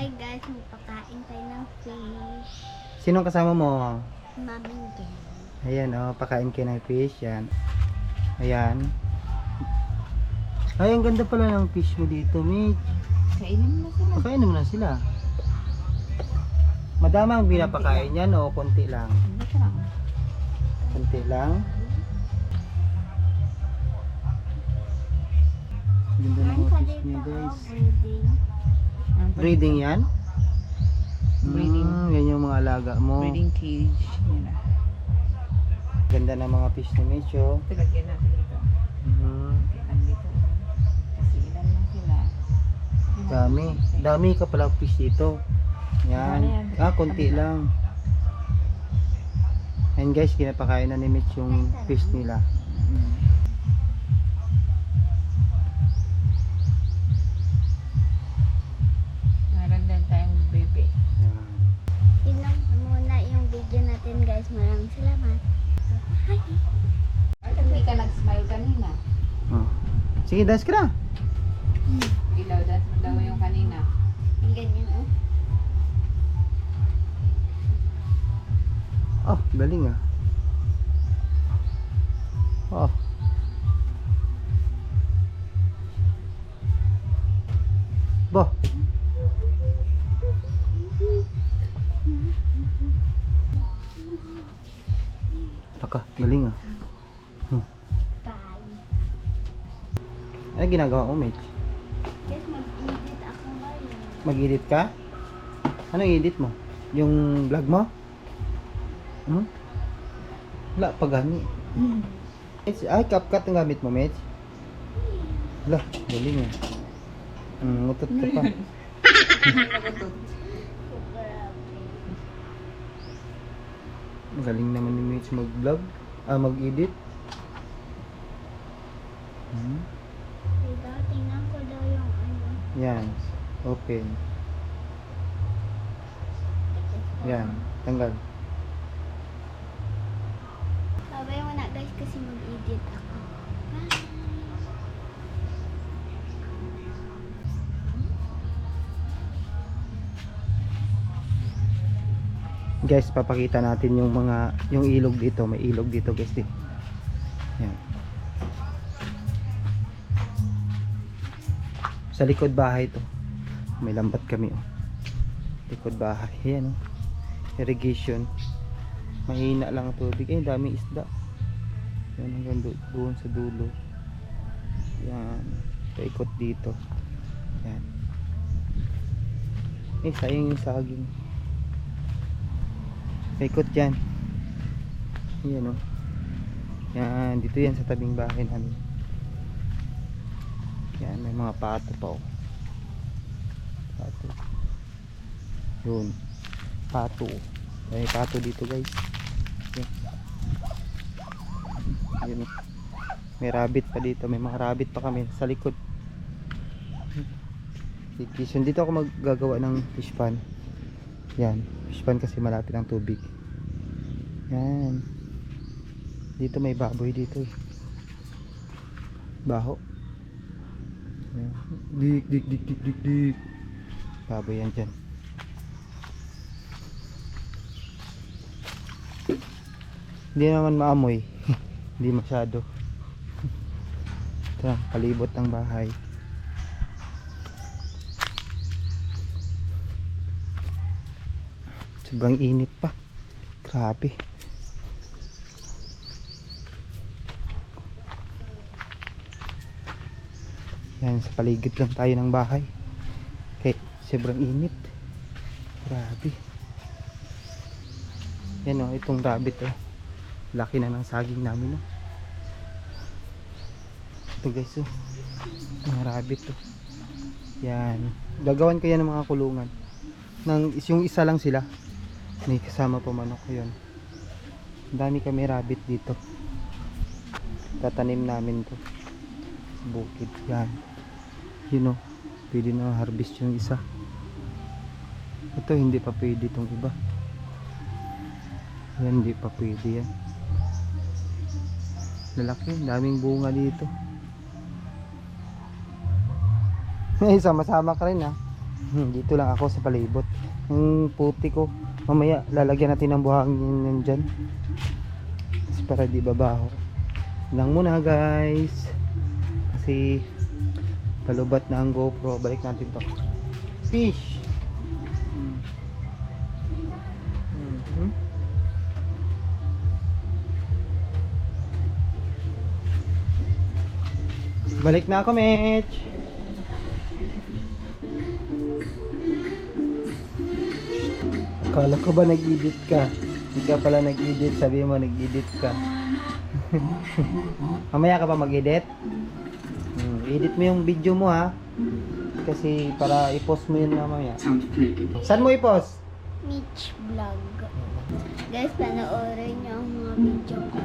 Hi guys, magpakain tayo ng fish. Sinong kasama mo? Maming Jen. Ayan, oh, pakain kayo ng fish. Yan. Ayan. Ay, ang ganda pala ng fish mo dito, Mitch. Kainin mo na sila. Pakainin mo na sila. Madama ang pinapakain yan o konti lang? Ito lang. Konti lang. Ganda ng mga fish niya, guys. Breeding. Breeding yan? Breeding. Yan yung mga alaga mo. Breeding cage. Yan na. Ganda ng mga fish ni Mitch, oh. Ito, lagyan natin ito. Lagyan dito. Kasi ilan lang sila. Dami. Dami ka pala fish dito. Yan. Konti lang. And guys, kinapakain na ni Mitch yung fish nila. Meron din tayong bebe. Yan. Yun lang muna yung video natin guys. Maraming salamat. Hi! Ay, hindi ka nag-smile kanina. Oh. Sige, dance ka na. Ilaw, dance mo daw yung kanina. Yung ganyan oh. Oh, galing ah. Oh. Bo. Taka, galing ah. Bye. Ano ginagawa mo, Mitch? Guys, mag-edit ako ngayon. Mag-edit ka? Ano edit mo? Yung vlog mo? Wala pa gani. Mitch, ay, CapCut ang gamit mo, Mitch? Wala, galing ah. Ngutot ka pa. Galing naman ni Mitch mag-vlog. Mag-edit. Diba, tingnan ko daw yung ano. Yan. Open. Yan. Tanggal. Babay mo na guys kasi mag-edit ako. Bye! Guys, papakita natin yung mga yung ilog dito. May ilog dito, guys, din. Yan. Sa likod bahay to. May lambat kami, oh. Likod bahay. Yan, oh. Irrigation. Mahina lang ang tubig. Eh, daming isda. Yan, hanggang doon sa dulo. Yan. Paikot dito. Yan. Eh, sayang yung saging. Paikot yan. Yan, oh. Yan, dito yan sa tabing bahay namin. Yan, may mga pato pa, oh. Pato. Yun. Pato. May pato dito, guys. Yan. Yan, oh. May rabbit pa dito. May mga rabbit pa kami sa likod. Dito ako maggagawa ng fish pan. Yan. Fish pan kasi malapit ang tubig. Yan. Dito may baboy dito, eh. Baho. Yan. Dik. Baboy yan dyan. Hindi naman maamoy. Hindi masyado. Ito lang, palibot ng bahay. Sobrang init pa. Grabe. Yan, sa paligid lang tayo ng bahay. Okay, sobrang init. Grabe. Yan, oh, itong rabbit, oh. Laki na ng saging namin, oh. Ito, guys, oh. Mga rabbit, oh. Yan. Gagawan ko yan ng mga kulungan. Yung isa lang sila. May kasama pa manok. Yun. Ang dami kami rabbit dito. Tatanim namin to sa bukid. Yan. Yun, oh. Pwede na harvest yung isa. Ito hindi pa pwede itong iba. Yan, hindi pa pwede yan. Lalaki. Daming bunga dito. Sama-sama ka rin, ha. Dito lang ako sa palibot. Yung puti ko, mamaya lalagyan natin ng buhangin yan dyan. Tapos para di babaho. Lang muna guys. Kasi palubat na ang GoPro. Balik natin to. Fish! Balik na ako, Mitch. Akala ko ba nag-edit ka? Hindi ka pala nag-edit. Sabi mo nag-edit ka. Mamaya ka ba mag-edit? Edit mo yung video mo ha. Kasi para i-post mo yun mamaya. Saan mo i-post? Mitch Vlog. Guys, panoorin niyo ang mga video ko.